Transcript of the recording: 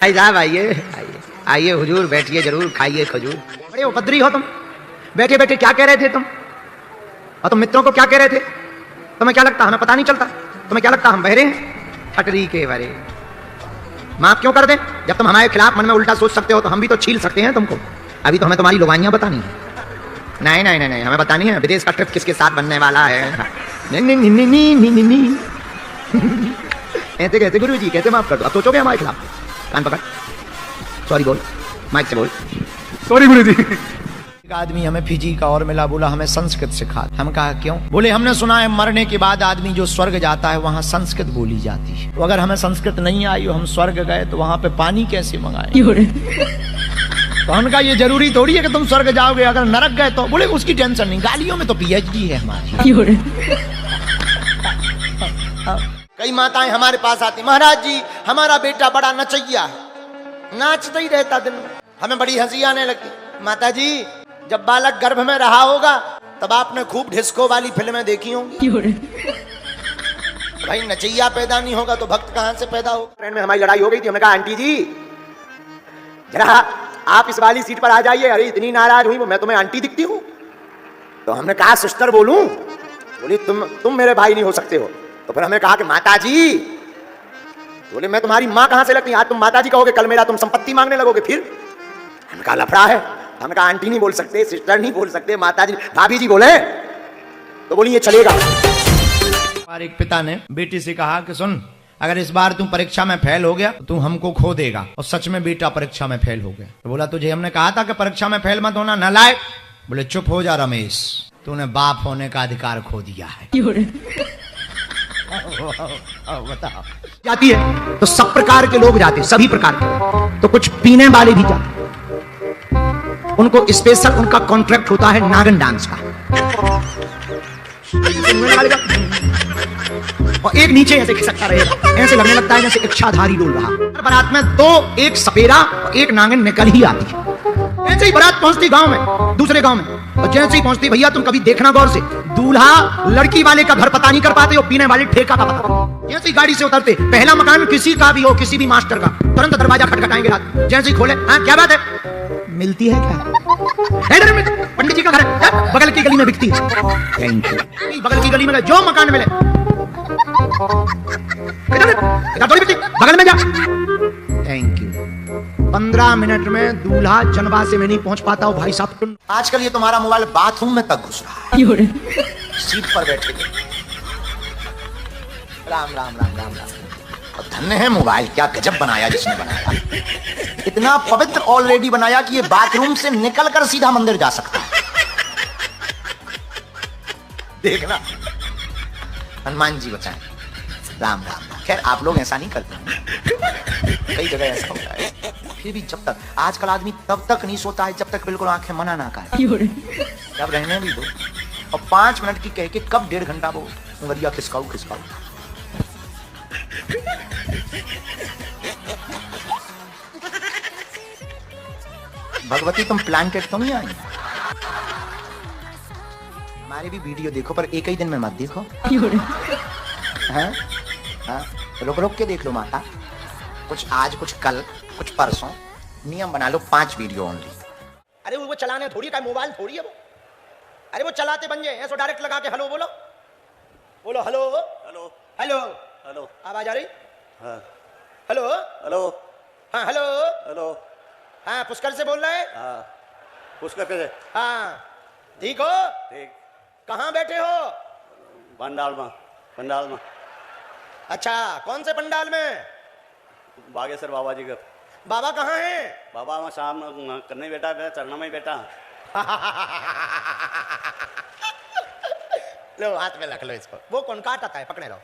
भाई साहब आइए आइए आइए हुजूर, बैठिए, जरूर खाइए खजूर। बड़े उपद्रवी हो तुम, बैठे बैठे क्या कह रहे थे तुम? और तुम मित्रों को क्या कह रहे थे? तुम्हें क्या लगता हमें पता नहीं चलता? तुम्हें क्या लगता हम बहरे हैं? फटरी के बरे। माफ क्यों कर दें? जब तुम हमारे खिलाफ मन में उल्टा सोच सकते हो तो हम भी तो छील सकते हैं तुमको। अभी तो हमें तुम्हारी लुबानियां बतानी है। नहीं नहीं नहीं नहीं, हमें बतानी है विदेश का ट्रिप किसके साथ बनने वाला है। ऐसे कैसे गुरु जी, कैसे माफ कर दो? अब सोचोगे हमारे खिलाफ? कान पकड़, सॉरी बोल, माइक से बोल, सॉरी गुरु जी। एक आदमी हमें फिजी का और मिला, बोला हमें संस्कृत सिखा। हम कहा क्यों? बोले हमने सुना है मरने के बाद आदमी जो स्वर्ग जाता है वहां संस्कृत बोली जाती है। तो अगर हमें संस्कृत नहीं आई और हम स्वर्ग गए तो वहां पे पानी कैसे मंगाए? तो हमने कहा ये जरूरी थोड़ी है कि तुम स्वर्ग जाओगे, अगर नरक गए तो। बोले उसकी टेंशन नहीं, गालियों में तो पीएचडी है हमारी। कई माताएं हमारे पास आती, महाराज जी हमारा बेटा बड़ा नचैया है, नाचता ही रहता दिन में। हमें बड़ी हंसी आने लगती। माता जी जब बालक गर्भ में रहा होगा तब आपने खूब डिस्को वाली फिल्में देखी होंगी। भाई नचैया पैदा नहीं होगा तो भक्त कहां से पैदा होगा? ट्रेन में हमारी लड़ाई हो गई थी, हमने कहा आंटी जी जरा आप इस वाली सीट पर आ जाइए। अरे इतनी नाराज हुई, मैं तुम्हें आंटी दिखती हूँ? तो हमने कहा सिस्टर बोलूं? बोली तुम मेरे भाई नहीं हो सकते हो। तो फिर हमने कहा कि माता जी। बोले मैं तुम्हारी माँ कहां से लगती? आज तुम माता जी कहोगे, कल मेरा तुम संपत्ति मांगने लगोगे। फिर हमने कहा लफड़ा है। हमने कहा आंटी नहीं बोल सकते, सिस्टर नहीं बोल सकते, माता जी भाभी जी बोले। तो बोली ये चलेगा। और एक पिता ने बेटी से कहा कि सुन, अगर इस बार तू परीक्षा में फेल हो गया तो तू हमको खो देगा। और सच में बेटा परीक्षा में फेल हो गया। तो बोला तुझे हमने कहा था कि परीक्षा में फेल मत होना, नालायक। बोले चुप हो जा रमेश, तूने बाप होने का अधिकार खो दिया है। बताओ जाती है तो सब प्रकार के लोग जाते, सभी प्रकार के। तो कुछ पीने वाले भी जाते, उनको स्पेशल उनका कॉन्ट्रैक्ट होता है नागन डांस का। और एक नीचे ऐसे खिसकता रहेगा, ऐसे लगने लगता है जैसे इच्छाधारी डोल रहा। बारात में दो, एक सपेरा और एक नागिन निकल ही आती है। ऐसे ही बारात पहुंचती गांव में, दूसरे गांव में, और जैसे ही पहुंचती, भैया तुम कभी देखना गौर से, दूल्हा लड़की वाले का घर पता नहीं कर पाते और पीने वाले ठेका का पता। जैसे ही गाड़ी से उतरते, पहला मकान किसी का भी हो, किसी भी मास्टर का, तुरंत दरवाजा खटखटाएंगे रात। जैसे ही खोले, हाँ क्या बात है, मिलती है क्या? पंडित जी का घर है, बगल की गली में बिकती है। Thank you. बगल की गली में जो मकान मिले, बगल में जा। Thank you. 15 मिनट में दूल्हा जनवा से मैं नहीं पहुंच पाता हूं भाई साहब। आजकल ये तुम्हारा मोबाइल बाथरूम में तक घुस रहा है, सीट पर बैठे। राम राम राम राम राम। और धन्य है मोबाइल, क्या गजब बनाया जिसने बनाया। इतना पवित्र ऑलरेडी बनाया कि ये बाथरूम से निकलकर सीधा मंदिर जा सकता है। देखना, हनुमान जी बचाएं। राम राम। खैर आप लोग ऐसा नहीं करते, कई जगह ऐसा होता है। फिर भी जब तक, आजकल आदमी तब तक नहीं सोता है जब तक बिल्कुल आंखें मना ना करे। जब रहने भी दो। और 5 मिनट की कह के कब 1.5 घंटा वो उंगलियां खिसकाऊ। भगवती तुम प्लांटेड तो नहीं आई? हमारी भी वीडियो देखो, पर एक ही दिन में मत देखो। हाँ? हाँ? रुक के देख लो माता। कुछ आज, कुछ कल, कुछ परसों। नियम बना लो 5 वीडियो ओनली। अरे वो चलाने थोड़ी का मोबाइल थोड़ी है वो। अरे वो चलाते बन जाए, ऐसो डायरेक्ट लगा के हेलो बोलो। बोलो हेलो हेलो हेलो हेलो। आवाज आ रही? हाँ। Hello hello. हाँ हेलो हेलो। हाँ पुष्कर से बोल रहे हैं? हाँ पुष्कर से। हाँ ठीक हो? ठीक। कहाँ बैठे हो? पंडाल में। अच्छा कौन से पंडाल में? बागेश्वर बाबा जी का। बाबा कहाँ हैं? बाबा वहाँ शाम करने बैठा है, चरणों में बैठा। लो हाथ में रख लो इसको। वो कौन काटता है, पकड़े रहो।